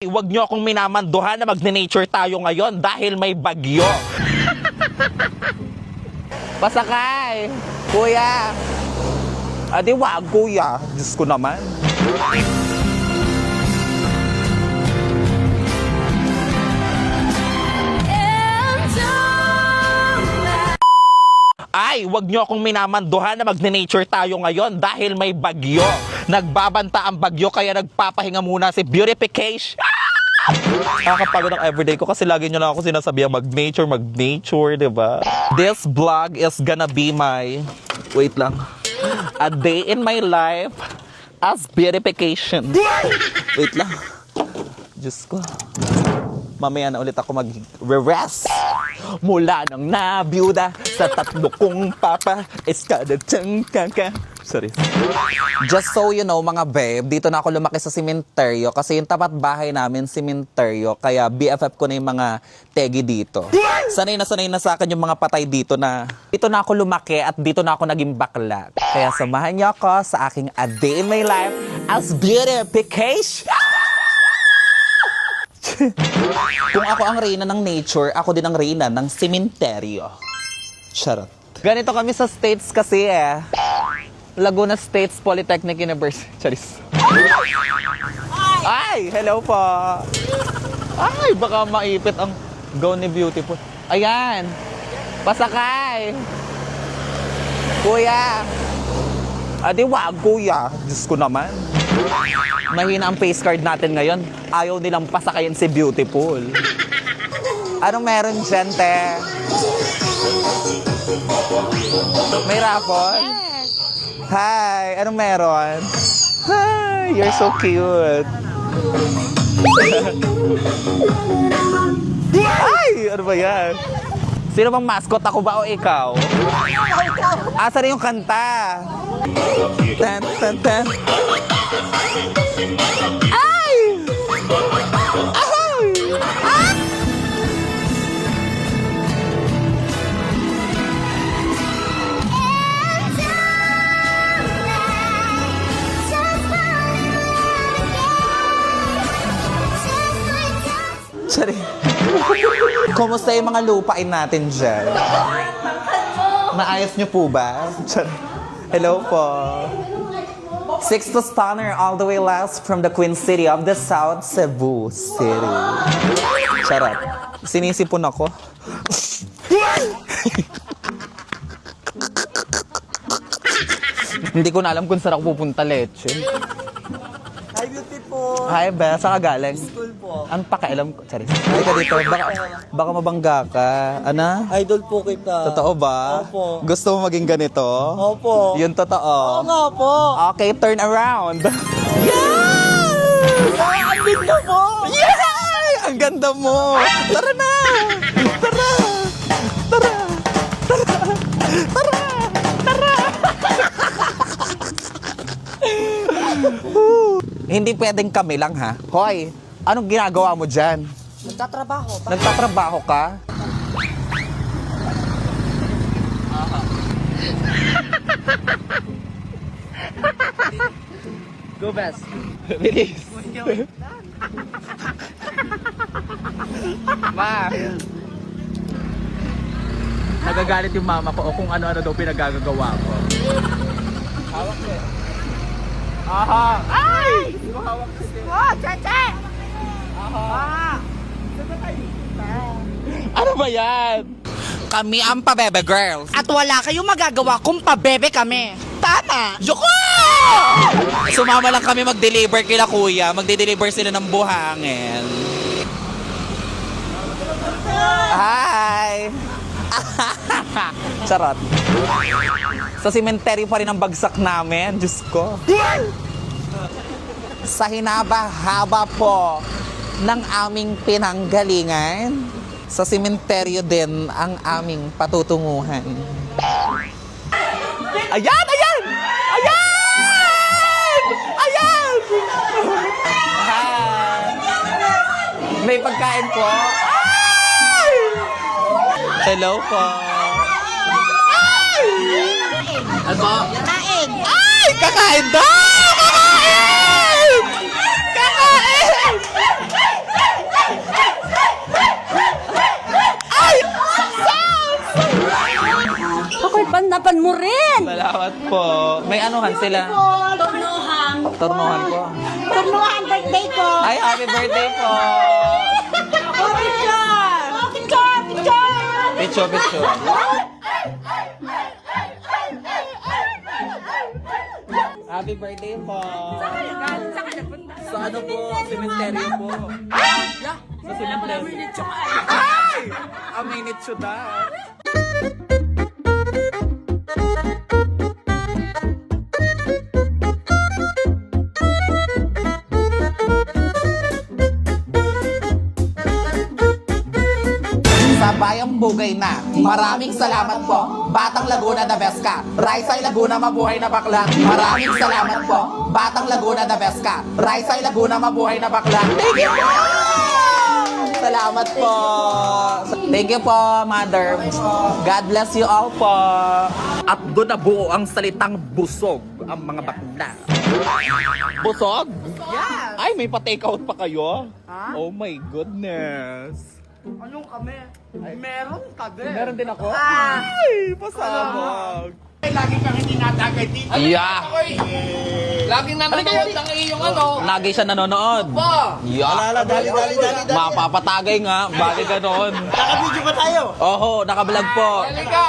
Huwag niyo akong minamanduhan na magne-nature tayo ngayon dahil may bagyo. Pasakay! Kuya! Adi wag, kuya. Diyos ko naman. Ay, wag niyo akong minamanduhan na magne-nature tayo ngayon dahil may bagyo. Nagbabanta ang bagyo kaya nagpapahinga muna si Beautification. Nakakapagod ang everyday ko kasi lagi nyo lang ako sinasabihan mag-nature, diba? This vlog is gonna be my, wait lang, a day in my life as Beautification. Wait lang. Diyos ko. Mamaya na ulit ako mag-rest mula nang nabiyuda sa tatlo kong papa. Sorry. Just so you know mga babe, dito na ako lumaki sa sementeryo kasi yung tapat bahay namin sementeryo. Kaya BFF ko na yung mga tegi dito. Sanay na sa akin yung mga patay dito na dito na ako lumaki at dito na ako naging bakla. Kaya samahan niyo ako sa aking a day in my life as Beautification. Kung ako ang reyna ng nature, ako din ang reyna ng sementeryo. Charot. Ganito kami sa States kasi Laguna States Polytechnic University. Charis. Ay, hello po. Ay, baka maipit ang gown ni Beautiful. Ayan. Pasakay. Kuya. Adi wag, kuya. Diyos ko naman. Mahina ang face card natin ngayon. Ayaw nilang pasakayin si Beautiful. Anong meron dyan, te? May raffle? Hi! Anong meron? Hi! You're so cute. Ay! Ano ba yan? Sino bang mascot? Ako ba o ikaw? Asa rin yung kanta? Tan, tan, tan. Ay! Ay! Ah! Sorry. Kumusta yung mga lupain natin dyan? Naayos nyo po ba? Hello po. Sixto Stunner all the way last from the Queen City of the South, Cebu City. Charot. Sinisipon ako. Hindi ko na alam kung saan ako pupunta, Leche. Hi, Beautiful! Hi, Bea. Saan ka galing? School po. Ang pakialam ko. Charis. Ay ka dito. Baka mabangga ka. Ana? Idol po kita. Totoo ba? Opo. Gusto mo maging ganito? Opo. Yun totoo. Oo nga po. Okay, turn around. Ang ganda po! Yay! Ang ganda mo! Tara na! Tara! Tara! Tara! Tara! Tara! Hindi pwedeng kami lang, ha? Hoy, anong ginagawa mo dyan? Nagtatrabaho. Nagtatrabaho ka? Go best. Bilis. Ma. Nagagalit yung mama ko o kung ano-ano daw pinagagagawa ko. Hawak ko. Aha! Ay! Hindi mo hawak kasi. Oh, Cheche! Aha! Ano ba yan? Kami ang Pabebe Girls. At wala kayong magagawa kung pabebe kami. Tama! Yoko! Sumama lang kami mag-deliver kila kuya. Magde-deliver sila ng buhangin. Hi! Charot. Sa cemetery pa rin ang bagsak namin. Diyos ko. Sa hinaba-haba po ng aming pinanggalingan, sa sementeryo din ang aming patutunguhan. Ayan! Ayan! Ayan! Ayan! Hi! May pagkain po. Ay! Hello po. Ay! Ano? Kain! Ay! Kakain daw! Kakain! Kakain! po. May anuhan sila. Turnuhan. Turnuhan po. Turnuhan birthday ko. Ay, happy birthday po. Oh, picture. Picture, picture. Picho, picho. Happy birthday po. Sa ano po? Sementeryo po. Sa sementeryo. Ay! Aminit siya da. Sa Bayang Bugay na, maraming salamat po. Batang Laguna the best ka. Raisay Laguna, mabuhay na bakla. Maraming salamat po. Batang Laguna the best ka. Raisay Laguna, mabuhay na bakla. Thank you po! Salamat po. Thank you po, Mother. God bless you all po. At doon na buo ang salitang busog ang mga bakla. Busog? Yes. Ay, may pa-take out pa kayo? Ha? Oh my goodness. Anong kami? Meron kami. Meron din ako? Ah. Ay, pasabog. Lagi kang hindi natagay dito. Yeah. Laging nanonood ng iyong ano. Lagi siya nanonood. Pa! Yeah. Dali. Mapapatagay nga. Bakit ganon? Naka-video ba tayo? Oho, nakablog po. Halika!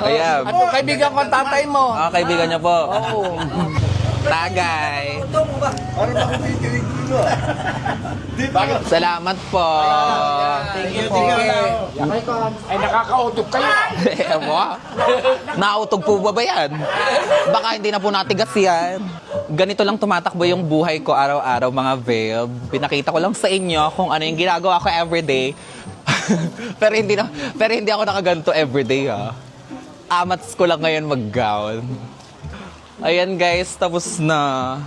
Ayan. At yung kaibigan ko ang tatay mo. Ah, kaibigan niya po. Tagay. Salamat po. Thank you po. Ay, nakaka-utog kayo. Ewa. Nautog po ba yan? Baka hindi na po natigas yan. Ganito lang tumatakbo yung buhay ko araw-araw, mga babe. Pinakita ko lang sa inyo kung ano yung ginagawa ko everyday. pero hindi ako nakaganto everyday, ha. Amats ko lang ngayon mag-gown. Ayan guys, tapos na.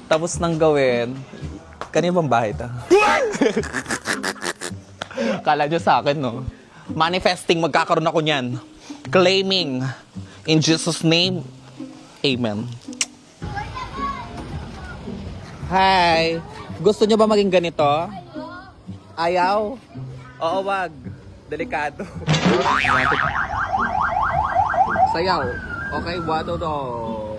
Tapos nang gawin. Kanina bang bahay ta? Kala nyo sa akin, no? Manifesting, magkakaroon ako niyan. Claiming. In Jesus' name, Amen. Hi! Gusto nyo ba maging ganito? Ayaw? Oo, wag. Delikado. Sayaw. Okay, 1, 2, 3.